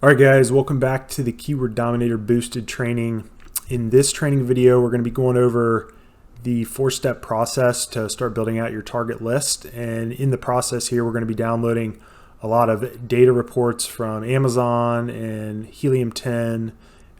All right, guys, welcome back to the Keyword Dominator Boosted training. In this training video, we're going to be going over the four-step process to start building out your target list. And in the process here, we're going to be downloading a lot of data reports from Amazon and Helium 10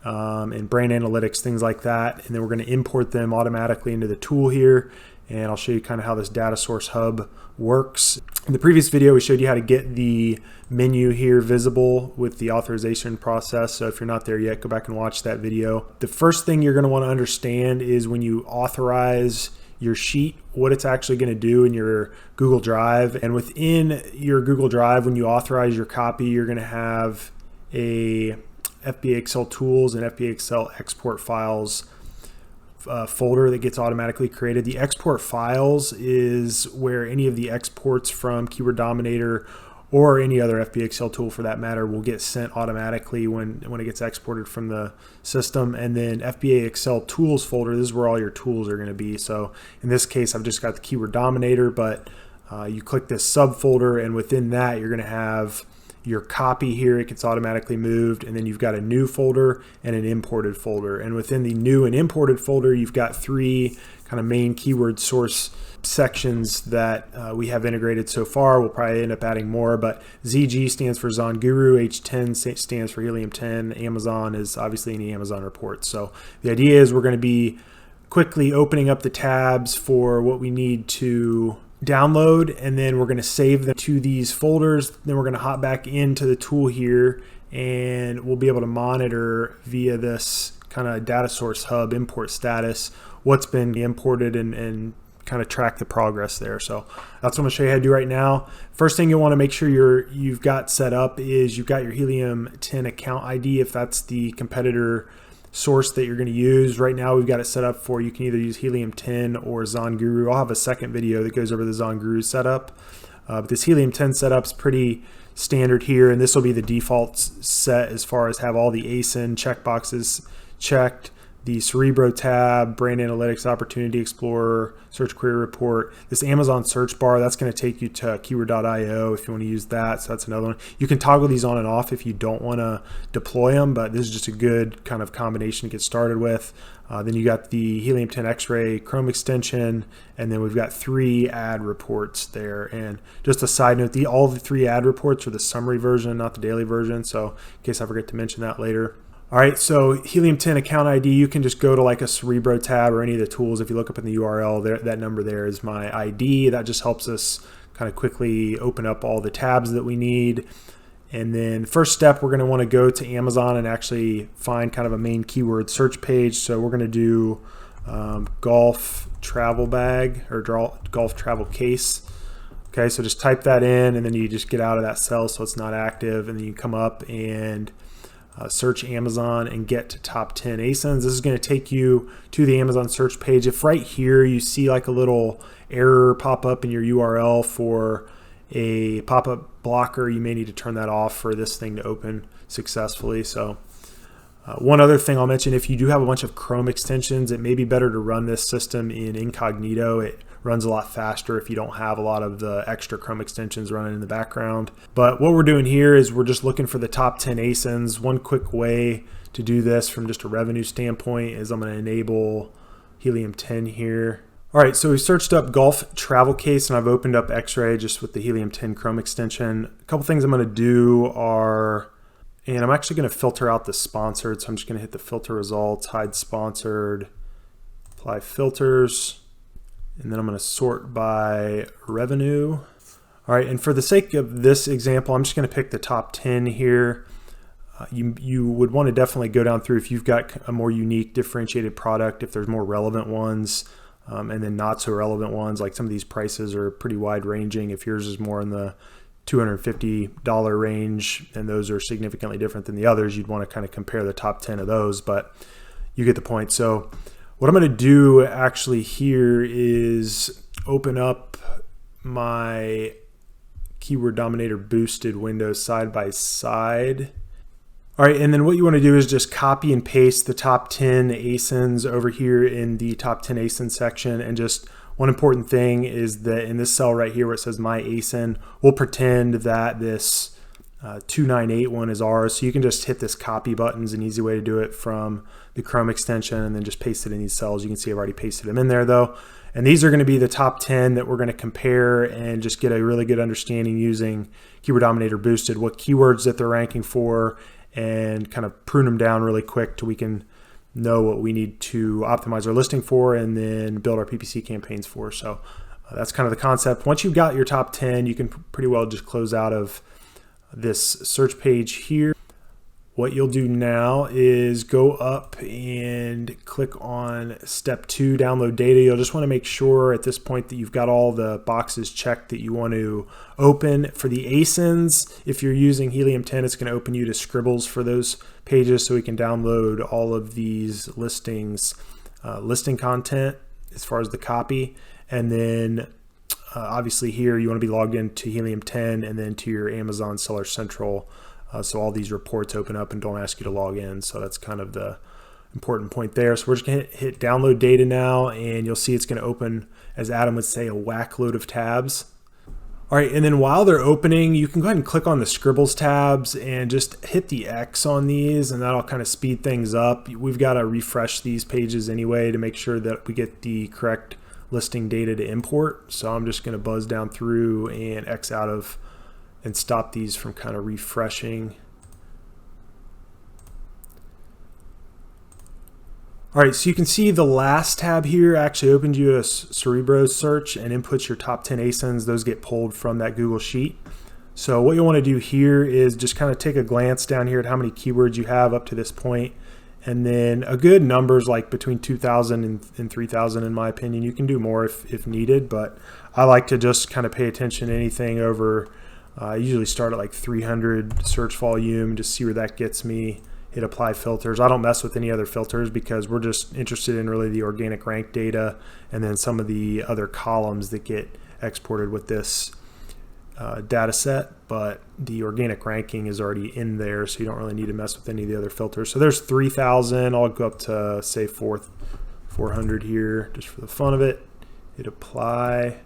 and Brain Analytics, things like that. And then we're going to import them automatically into the tool here. And I'll show you kind of how this data source hub works. In the previous video, we showed you how to get the menu here visible with the authorization process. So if you're not there yet, go back and watch that video. The first thing you're going to want to understand is when you authorize your sheet, what it's actually going to do in your Google Drive. And within your Google Drive, when you authorize your copy, you're going to have a FBAExcel tools and FBAExcel export files folder that gets automatically created. The export files is where any of the exports from Keyword Dominator or any other FBAExcel tool for that matter will get sent automatically when it gets exported from the system. And then FBAExcel tools folder, this is where all your tools are going to be. So in this case, I've just got the Keyword Dominator, but you click this subfolder, and within that, you're going to have your copy here. It gets automatically moved, and then you've got a new folder and an imported folder. And within the new and imported folder, you've got three kind of main keyword source sections that we have integrated so far. We'll probably end up adding more, but ZG stands for ZonGuru, H10 stands for Helium 10, Amazon is obviously any Amazon reports. So the idea is we're going to be quickly opening up the tabs for what we need to download, and then we're going to save them to these folders. Then we're going to hop back into the tool here, and we'll be able to monitor via this kind of data source hub import status what's been imported and kind of track the progress there. So that's what I'm going to show you how to do right now. First thing you'll want to make sure you've got set up is you've got your Helium 10 account ID if that's the competitor source that you're going to use. Right now we've got it set up for you can either use Helium 10 or ZonGuru. I'll have a second video that goes over the ZonGuru setup. But this Helium 10 setup's pretty standard here, and this will be the default set as far as have all the ASIN checkboxes checked. The Cerebro tab, Brain Analytics, Opportunity Explorer, Search Query Report. This Amazon search bar, that's going to take you to keyword.io if you want to use that. So that's another one. You can toggle these on and off if you don't want to deploy them, but this is just a good kind of combination to get started with. Then you got the Helium 10 X-Ray Chrome extension, and then we've got 3 ad reports there. And just a side note, all the 3 ad reports are the summary version, not the daily version. So in case I forget to mention that later. All right, so Helium 10 account ID, you can just go to like a Cerebro tab or any of the tools. If you look up in the URL, there, that number there is my ID. That just helps us kind of quickly open up all the tabs that we need. And then first step, we're going to want to go to Amazon and actually find kind of a main keyword search page. So we're going to do golf travel bag or golf travel case. Okay, so just type that in, and then you just get out of that cell so it's not active, and then you come up and search Amazon and get to top 10 ASINs. This is going to take you to the Amazon search page. If right here you see like a little error pop up in your URL for a pop-up blocker, you may need to turn that off for this thing to open successfully. So one other thing I'll mention, if you do have a bunch of Chrome extensions, it may be better to run this system in incognito. It runs a lot faster if you don't have a lot of the extra Chrome extensions running in the background. But what we're doing here is we're just looking for the top 10 ASINs. One quick way to do this from just a revenue standpoint is I'm going to enable Helium 10 here. All right, so we searched up golf travel case, and I've opened up X-Ray just with the Helium 10 Chrome extension. A couple things I'm going to do are, and I'm actually going to filter out the sponsored, so I'm just going to hit the filter results, hide sponsored, apply filters. And then I'm going to sort by revenue. All right, and for the sake of this example, I'm just going to pick the top 10 here. You would want to definitely go down through if you've got a more unique differentiated product, if there's more relevant ones, and then not so relevant ones. Like some of these prices are pretty wide ranging. If yours is more in the $250 range, and those are significantly different than the others, you'd want to kind of compare the top 10 of those, but you get the point. So what I'm going to do actually here is open up my Keyword Dominator boosted windows side by side. All right, and then what you want to do is just copy and paste the top 10 ASINs over here in the top 10 ASIN section. And just one important thing is that in this cell right here where it says my ASIN, we'll pretend that this 298 one is ours. So you can just hit this copy button. Is an easy way to do it from the Chrome extension, and then just paste it in these cells. You can see I've already pasted them in there though. And these are going to be the top 10 that we're going to compare and just get a really good understanding using Keyword Dominator Boosted, what keywords that they're ranking for, and kind of prune them down really quick till we can know what we need to optimize our listing for and then build our PPC campaigns for. So that's kind of the concept. Once you've got your top 10, you can pretty well just close out of this search page here. What you'll do now is go up and click on step 2, download data. You'll just want to make sure at this point that you've got all the boxes checked that you want to open. For the ASINs, if you're using Helium 10, it's going to open you to Scribbles for those pages, so we can download all of these listings, listing content as far as the copy. And then obviously here you want to be logged into Helium 10 and then to your Amazon Seller Central. So all these reports open up and don't ask you to log in. So that's kind of the important point there. So we're just going to hit download data now, and you'll see it's going to open, as Adam would say, a whack load of tabs. All right, and then while they're opening, you can go ahead and click on the Scribbles tabs and just hit the X on these, and that'll kind of speed things up. We've got to refresh these pages anyway to make sure that we get the correct listing data to import. So I'm just going to buzz down through and X out of and stop these from kind of refreshing. All right, so you can see the last tab here actually opens you a Scribbles search and inputs your top 10 ASINs. Those get pulled from that Google Sheet. So what you want to do here is just kind of take a glance down here at how many keywords you have up to this point. And then a good number's like between 2,000 and 3,000 in my opinion. You can do more if needed, but I like to just kind of pay attention to anything over, I usually start at like 300 search volume, just see where that gets me. Hit apply filters. I don't mess with any other filters because we're just interested in really the organic rank data and then some of the other columns that get exported with this data set, but the organic ranking is already in there, so you don't really need to mess with any of the other filters. So there's 3,000. I'll go up to say 400 here just for the fun of it. Hit apply.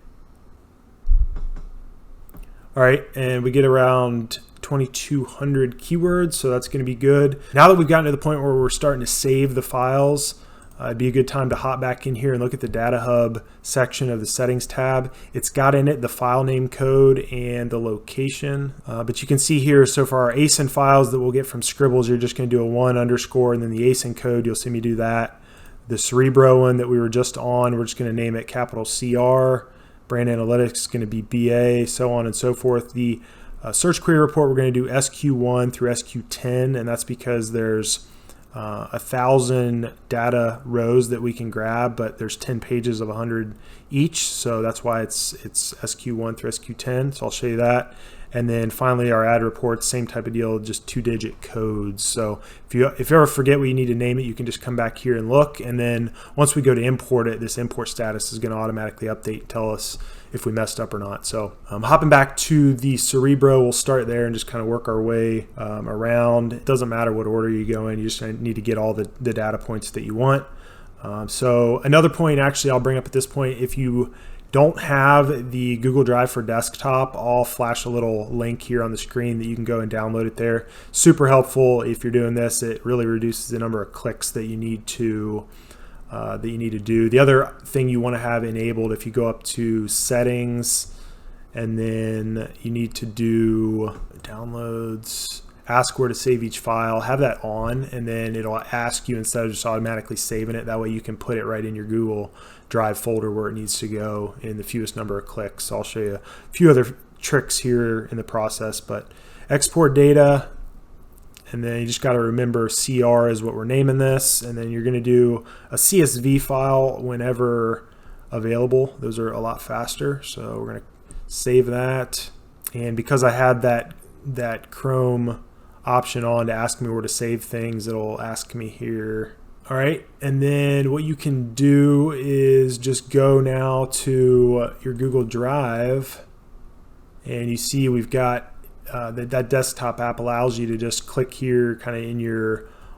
All right, and we get around 2,200 keywords, so that's going to be good. Now that we've gotten to the point where we're starting to save the files, it'd be a good time to hop back in here and look at the Data Hub section of the Settings tab. It's got in it the file name code and the location, but you can see here, so for our ASIN files that we'll get from Scribbles, you're just going to do a 1_ and then the ASIN code, you'll see me do that. The Cerebro one that we were just on, we're just going to name it capital CR. Brand Analytics is going to be BA, so on and so forth. The search query report, we're going to do SQ1 through SQ10, and that's because there's 1,000 data rows that we can grab, but there's 10 pages of 100 each, so that's why it's SQ1 through SQ10. So I'll show you that. And then finally our ad reports, same type of deal, just 2-digit codes. So if you ever forget what you need to name it, you can just come back here and look. And then once we go to import it, this import status is going to automatically update and tell us if we messed up or not. So hopping back to the Cerebro, we'll start there and just kind of work our way around. It doesn't matter what order you go in, you just need to get all the data points that you want. So another point actually I'll bring up at this point, if you don't have the Google Drive for desktop, I'll flash a little link here on the screen that you can go and download it there. Super helpful if you're doing this. It really reduces the number of clicks that you need to do. The other thing you want to have enabled, if you go up to settings and then you need to do downloads, ask where to save each file, have that on, and then it'll ask you instead of just automatically saving it. That way you can put it right in your Google Drive folder where it needs to go in the fewest number of clicks. So I'll show you a few other tricks here in the process, but export data, and then you just got to remember CR is what we're naming this, and then you're going to do a CSV file whenever available. Those are a lot faster, so we're going to save that. And because I had that Chrome option on to ask me where to save things, it'll ask me here. All right, and then what you can do is just go now to your Google Drive, and you see we've got that desktop app allows you to just click here kind of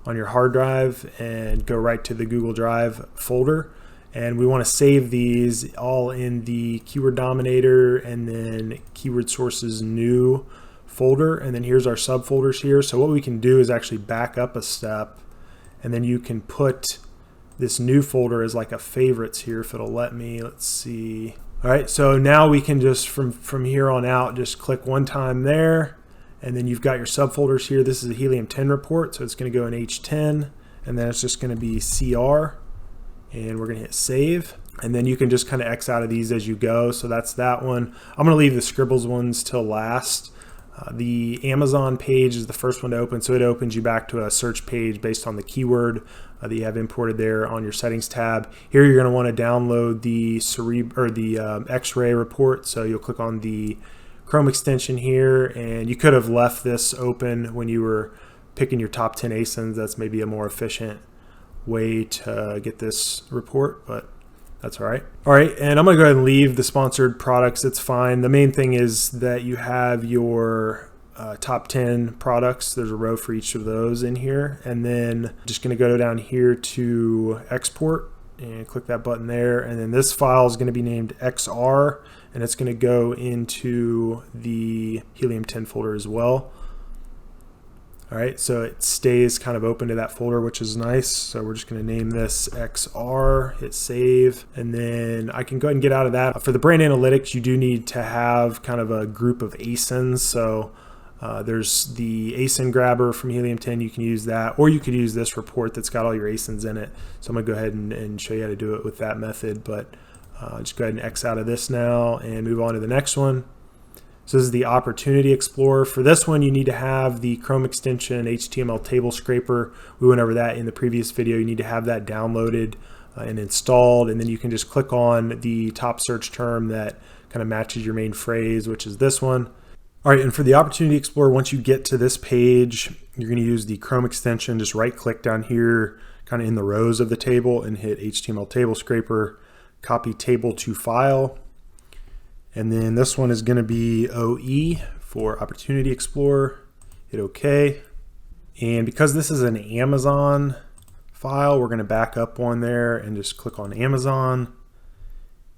on your hard drive and go right to the Google Drive folder. And we want to save these all in the Keyword Dominator and then Keyword Sources New folder, and then here's our subfolders here. So what we can do is actually back up a step, and then you can put this new folder as like a favorites here if it'll let me. Let's see. All right, so now we can just from here on out just click one time there, and then you've got your subfolders here. This is a Helium 10 report, so it's going to go in H10, and then it's just going to be CR, and we're going to hit save. And then you can just kind of X out of these as you go. So that's that one. I'm going to leave the Scribbles ones till last. The Amazon page is the first one to open, so it opens you back to a search page based on the keyword that you have imported there on your settings tab. Here you're going to want to download the X-ray report, so you'll click on the Chrome extension here, and you could have left this open when you were picking your top 10 ASINs. That's maybe a more efficient way to get this report, but that's all right. All right, and I'm gonna go ahead and leave the sponsored products. It's fine. The main thing is that you have your top 10 products. There's a row for each of those in here. And then just gonna go down here to export and click that button there. And then this file is gonna be named XR, and it's gonna go into the Helium 10 folder as well. All right, so it stays kind of open to that folder, which is nice. So we're just going to name this XR, hit save, and then I can go ahead and get out of that. For the brand analytics, you do need to have kind of a group of ASINs. So there's the ASIN grabber from Helium 10. You can use that, or you could use this report that's got all your ASINs in it. So I'm going to go ahead and show you how to do it with that method. But just go ahead and X out of this now and move on to the next one. So this is the Opportunity Explorer. For this one, you need to have the Chrome extension HTML table scraper. We went over that in the previous video. You need to have that downloaded and installed, and then you can just click on the top search term that kind of matches your main phrase, which is this one. All right, and for the Opportunity Explorer, once you get to this page, you're going to use the Chrome extension. Just right-click down here, kind of in the rows of the table, and hit HTML table scraper, copy table to file. And then this one is going to be OE for Opportunity Explorer. Hit OK. And because this is an Amazon file, we're going to back up one there and just click on Amazon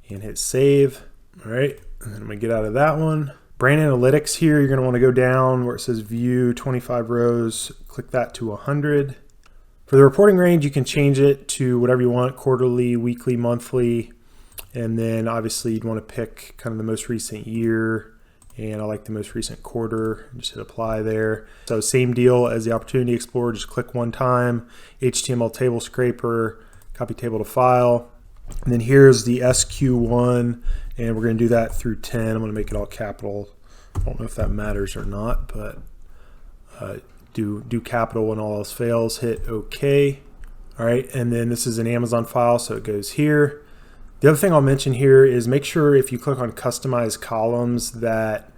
and hit save. All right, and then I'm going to get out of that one. Brand analytics here, you're going to want to go down where it says view 25 rows, click that to 100. For the reporting range, you can change it to whatever you want, quarterly, weekly, monthly. And then obviously you'd want to pick kind of the most recent year, and I like the most recent quarter. Just hit apply there. So same deal as the Opportunity Explorer, just click one time, HTML table scraper, copy table to file. And then here's the SQ1, and we're going to do that through 10. I'm going to make it all capital. I don't know if that matters or not, but do capital when all else fails, hit OK. All right, and then this is an Amazon file, so it goes here. The other thing I'll mention here is make sure if you click on customize columns that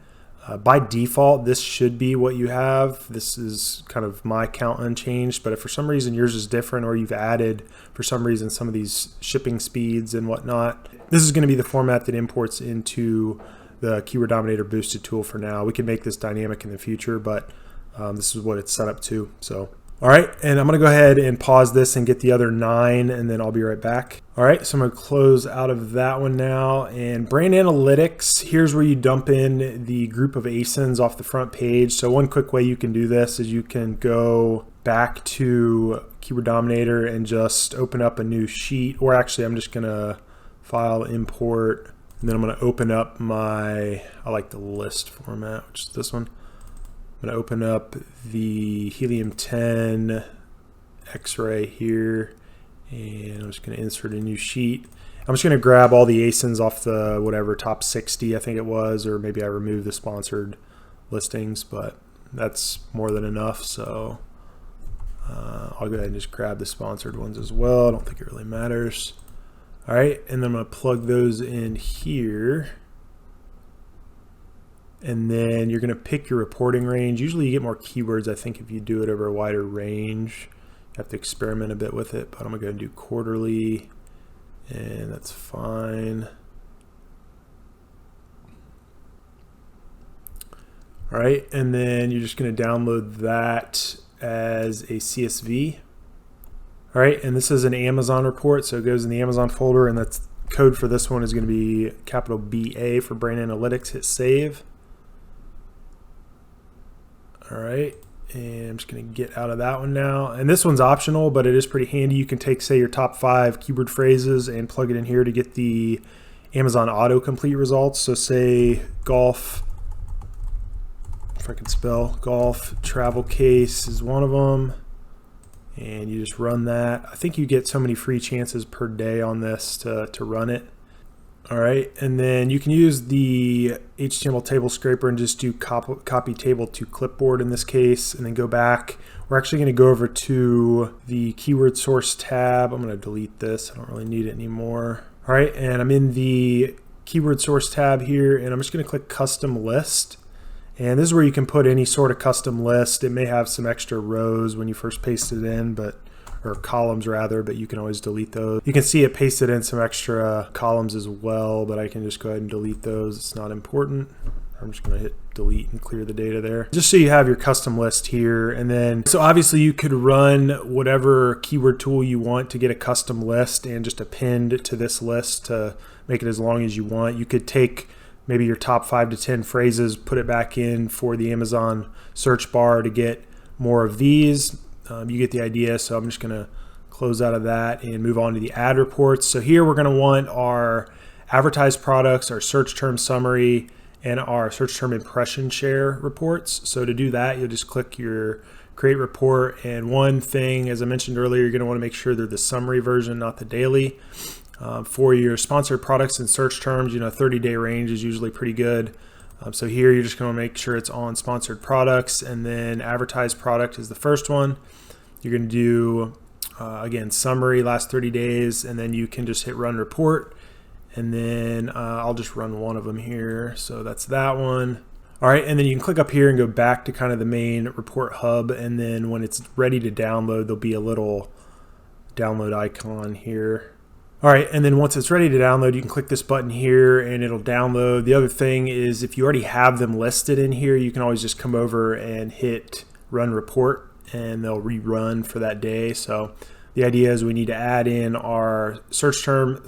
by default this should be what you have. This is kind of my count unchanged, but if for some reason yours is different, or you've added for some reason some of these shipping speeds and whatnot, this is going to be the format that imports into the Keyword Dominator boosted tool for now. We can make this dynamic in the future, but this is what it's set up to. So all right, and I'm going to go ahead and pause this and get the other 9, and then I'll be right back. All right, so I'm going to close out of that one now. And brand analytics, here's where you dump in the group of ASINs off the front page. So one quick way you can do this is you can go back to Keyword Dominator and just open up a new sheet, or actually I'm just going to file import, and then I'm going to open up I like the list format, which is this one. I'm going to open up the Helium 10 X-ray here, and I'm just going to insert a new sheet. I'm just going to grab all the ASINs off the whatever top 60 I think it was, or maybe I removed the sponsored listings, but that's more than enough. So I'll go ahead and just grab the sponsored ones as well. I don't think it really matters. All right, and then I'm going to plug those in here. And then you're going to pick your reporting range. Usually you get more keywords, I think, if you do it over a wider range. You have to experiment a bit with it, but I'm going to go and do quarterly, and that's fine. All right, and then you're just going to download that as a CSV. All right, and this is an Amazon report, so it goes in the Amazon folder, and that's code for this one is going to be capital BA for brand analytics. Hit save. All right, and I'm just going to get out of that one now. And this one's optional, but it is pretty handy. You can take, say, your top 5 keyword phrases and plug it in here to get the Amazon autocomplete results. So say golf, if I can spell, golf travel case is one of them. And you just run that. I think you get so many free chances per day on this to run it. All right, and then you can use the HTML table scraper and just do copy table to clipboard in this case, and then go back. We're actually going to go over to the keyword source tab. I'm going to delete this. I don't really need it anymore. All right, and I'm in the keyword source tab here, and I'm just going to click custom list. And this is where you can put any sort of custom list. It may have some extra rows when you first paste it in, or columns rather, but you can always delete those. You can see it pasted in some extra columns as well, but I can just go ahead and delete those. It's not important. I'm just gonna hit delete and clear the data there. Just so you have your custom list here. And then, so obviously you could run whatever keyword tool you want to get a custom list and just append to this list to make it as long as you want. You could take maybe your top 5 to 10 phrases, put it back in for the Amazon search bar to get more of these. You get the idea. So I'm just going to close out of that and move on to the ad reports. So here we're going to want our advertised products, our search term summary, and our search term impression share reports. So to do that, you'll just click your create report. And one thing, as I mentioned earlier, you're going to want to make sure they're the summary version, not the daily. For your sponsored products and search terms, 30-day range is usually pretty good. So here you're just going to make sure it's on sponsored products, and then advertised product is the first one. You're going to do, again, summary, last 30 days, and then you can just hit run report. And then I'll just run one of them here. So that's that one. All right, and then you can click up here and go back to kind of the main report hub. And then when it's ready to download, there'll be a little download icon here. All right, and then once it's ready to download, you can click this button here and it'll download. The other thing is if you already have them listed in here, you can always just come over and hit run report and they'll rerun for that day. So the idea is we need to add in our search term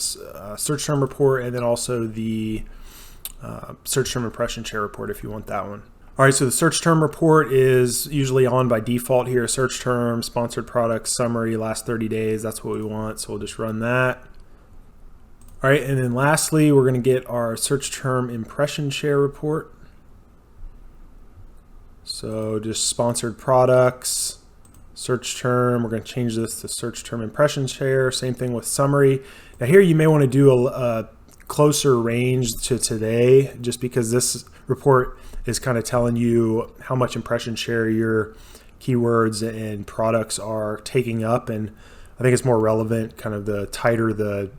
report, and then also the search term impression share report if you want that one. All right, so the search term report is usually on by default here. Search term, sponsored products, summary, last 30 days. That's what we want, so we'll just run that. All right, and then lastly, we're going to get our search term impression share report. So just sponsored products, search term. We're going to change this to search term impression share. Same thing with summary. Now here you may want to do a closer range to today, just because this report is kind of telling you how much impression share your keywords and products are taking up, and I think it's more relevant kind of the tighter the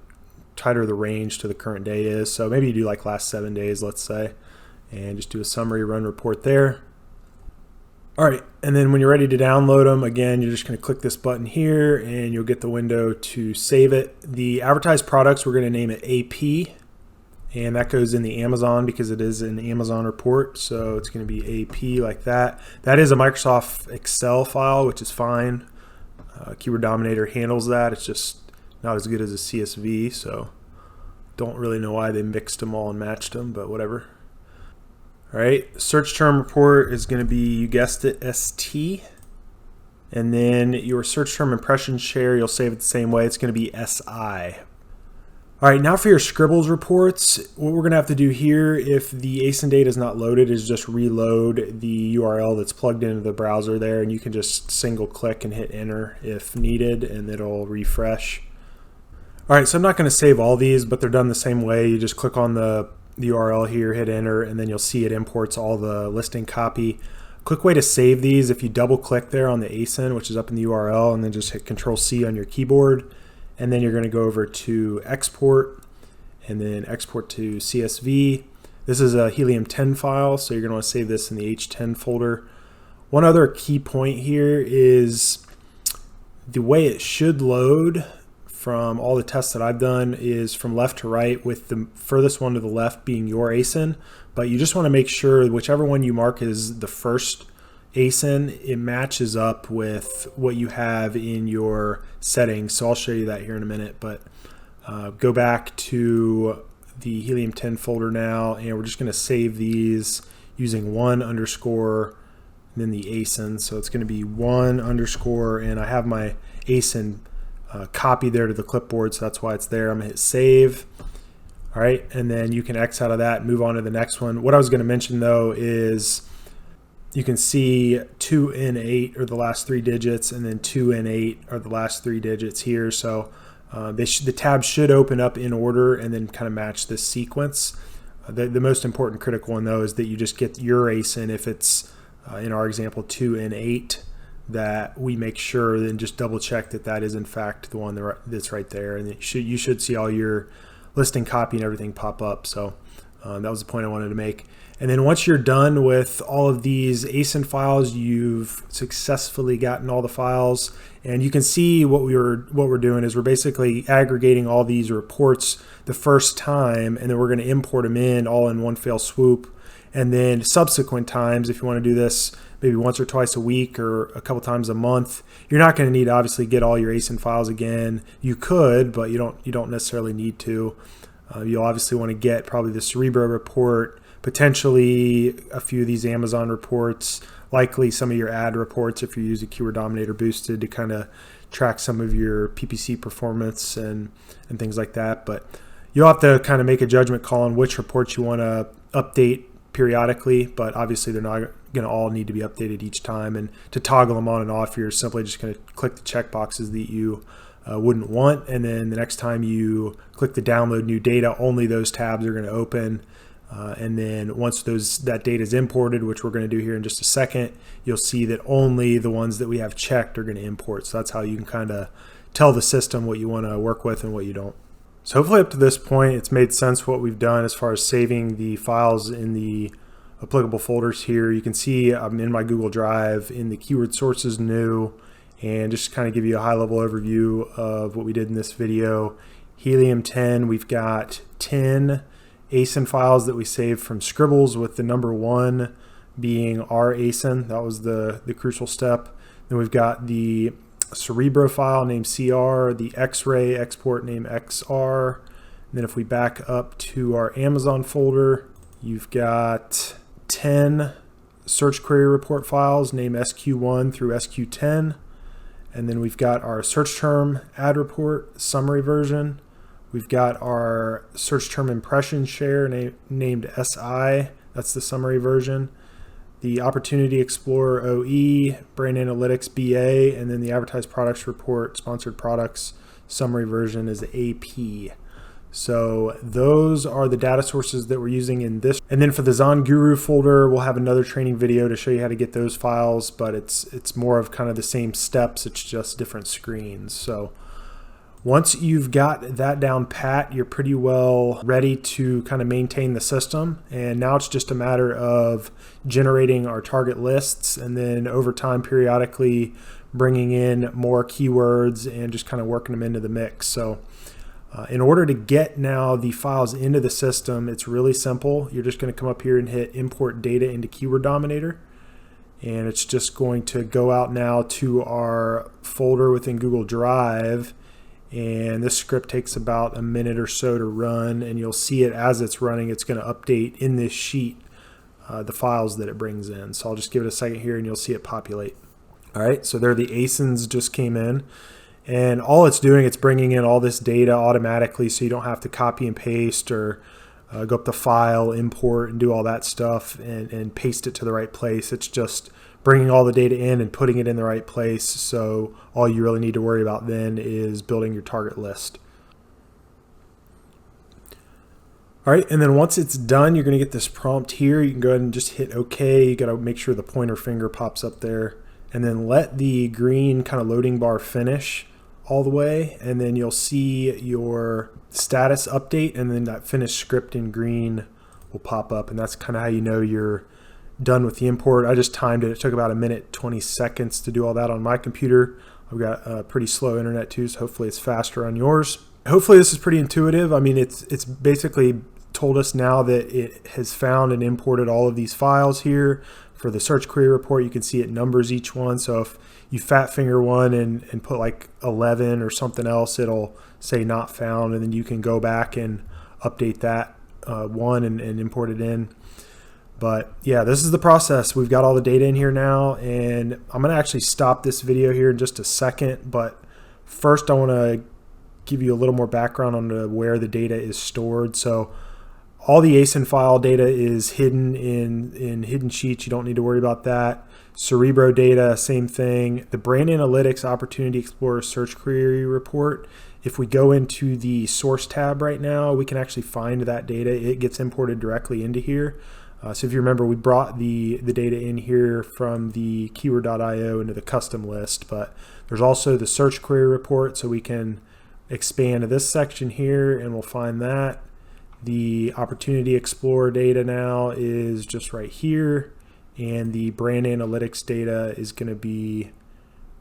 range to the current day is. So maybe you do like last 7 days, let's say, and just do a summary run report there. All right, and then when you're ready to download them, again, you're just going to click this button here and you'll get the window to save it. The advertised products, we're going to name it AP, and that goes in the Amazon because it is an Amazon report. So it's going to be AP like that. That is a Microsoft Excel file, which is fine. Keyword Dominator handles that. It's just not as good as a CSV, so don't really know why they mixed them all and matched them, but whatever. All right, search term report is going to be, you guessed it, ST. And then your search term impression share, you'll save it the same way. It's going to be SI. All right, now for your Scribbles reports, what we're going to have to do here, if the ASIN data is not loaded, is just reload the URL that's plugged into the browser there, and you can just single click and hit enter if needed, and it'll refresh. All right, so I'm not going to save all these, but they're done the same way. You just click on the URL here, hit enter, and then you'll see it imports all the listing copy. Quick way to save these, if you double click there on the ASIN, which is up in the URL, and then just hit Control-C on your keyboard, and then you're going to go over to export, and then export to CSV. This is a Helium 10 file, so you're going to want to save this in the H10 folder. One other key point here is the way it should load from all the tests that I've done is from left to right, with the furthest one to the left being your ASIN. But you just want to make sure whichever one you mark as the first ASIN, it matches up with what you have in your settings. So I'll show you that here in a minute, but go back to the Helium 10 folder now, and we're just going to save these using 1_, and then the ASIN. So it's going to be 1 underscore, and I have my ASIN copied there to the clipboard, so that's why it's there. I'm going to hit save. All right, and then you can X out of that and move on to the next one. What I was going to mention though is you can see 2N8 are the last 3 digits, and then 2N8 are the last 3 digits here. So the tabs should open up in order and then kind of match this sequence. The most important critical one though is that you just get your ASIN. If it's in our example 2N8, that we make sure and just double check that that is in fact the one that's right there, and you should see all your listing copy and everything pop up. So that was the point I wanted to make. And then once you're done with all of these ASIN files, you've successfully gotten all the files, and you can see what we're doing is we're basically aggregating all these reports the first time, and then we're going to import them in all in one fell swoop. And then subsequent times, if you want to do this maybe once or twice a week or a couple times a month, you're not going to need to obviously get all your ASIN files again. You could, but you don't necessarily need to. You'll obviously want to get probably the Scribbles report, potentially a few of these Amazon reports, likely some of your ad reports if you use a Keyword Dominator boosted to kind of track some of your PPC performance and things like that. But you'll have to kind of make a judgment call on which reports you want to update periodically, but obviously they're not going to all need to be updated each time. And to toggle them on and off, you're simply just going to click the check boxes that you wouldn't want, and then the next time you click the download new data, only those tabs are going to open. And then once that data is imported, which we're going to do here in just a second, you'll see that only the ones that we have checked are going to import. So that's how you can kind of tell the system what you want to work with and what you don't. So hopefully up to this point, it's made sense what we've done as far as saving the files in the applicable folders here. You can see I'm in my Google Drive in the keyword sources new, and just kind of give you a high level overview of what we did in this video. Helium 10, we've got 10 ASIN files that we saved from Scribbles, with the number 1 being our ASIN. That was the crucial step. Then we've got the Cerebro file named CR, the X-ray export named XR. And then if we back up to our Amazon folder, you've got 10 search query report files named SQ1 through SQ10. And then we've got our search term ad report summary version. We've got our search term impression share named SI. That's the summary version. The Opportunity Explorer OE, Brand Analytics BA, and then the Advertised Products Report, Sponsored Products summary version is AP. So those are the data sources that we're using in this. And then for the Zon Guru folder, we'll have another training video to show you how to get those files, but it's more of kind of the same steps, it's just different screens. So once you've got that down pat, you're pretty well ready to kind of maintain the system. And now it's just a matter of generating our target lists, and then over time periodically bringing in more keywords and just kind of working them into the mix. So in order to get now the files into the system, it's really simple. You're just going to come up here and hit import data into Keyword Dominator. And it's just going to go out now to our folder within Google Drive. And this script takes about a minute or so to run, and you'll see it as it's running. It's going to update in this sheet the files that it brings in. So I'll just give it a second here and you'll see it populate. All right, so there the ASINs just came in. And all it's doing, it's bringing in all this data automatically, so you don't have to copy and paste or go up to file, import, and do all that stuff and paste it to the right place. It's just bringing all the data in and putting it in the right place. So all you really need to worry about then is building your target list. All right, and then once it's done, you're going to get this prompt here. You can go ahead and just hit OK. You got to make sure the pointer finger pops up there, and then let the green kind of loading bar finish all the way, and then you'll see your status update, and then that finished script in green will pop up, and that's kind of how you know you're done with the import. I just timed it. It took about a minute 20 seconds to do all that on my computer. I've got a pretty slow internet too, so hopefully it's faster on yours. Hopefully this is pretty intuitive. I mean, it's basically told us now that it has found and imported all of these files here. For the search query report, you can see it numbers each one. So if you fat finger one and put like 11 or something else, it'll say not found, and then you can go back and update that one and import it in. But yeah, this is the process. We've got all the data in here now, and I'm going to actually stop this video here in just a second. But first, I want to give you a little more background on where the data is stored. So all the ASIN file data is hidden in hidden sheets. You don't need to worry about that. Cerebro data, same thing. The Brand Analytics Opportunity Explorer Search Query Report, if we go into the source tab right now, we can actually find that data. It gets imported directly into here. So if you remember, we brought the data in here from the keyword.io into the custom list, but there's also the search query report, so we can expand to this section here and we'll find that. The Opportunity Explorer data now is just right here, and the brand analytics data is going to be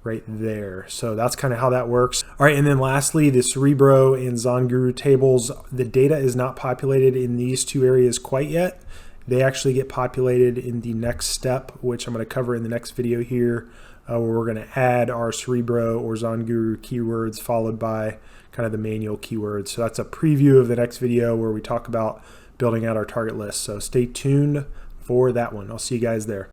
right there. So that's kind of how that works. All right, and then lastly, the Cerebro and ZonGuru tables, the data is not populated in these two areas quite yet. They actually get populated in the next step, which I'm going to cover in the next video here, where we're going to add our Cerebro or ZonGuru keywords followed by kind of the manual keywords. So that's a preview of the next video where we talk about building out our target list. So stay tuned for that one. I'll see you guys there.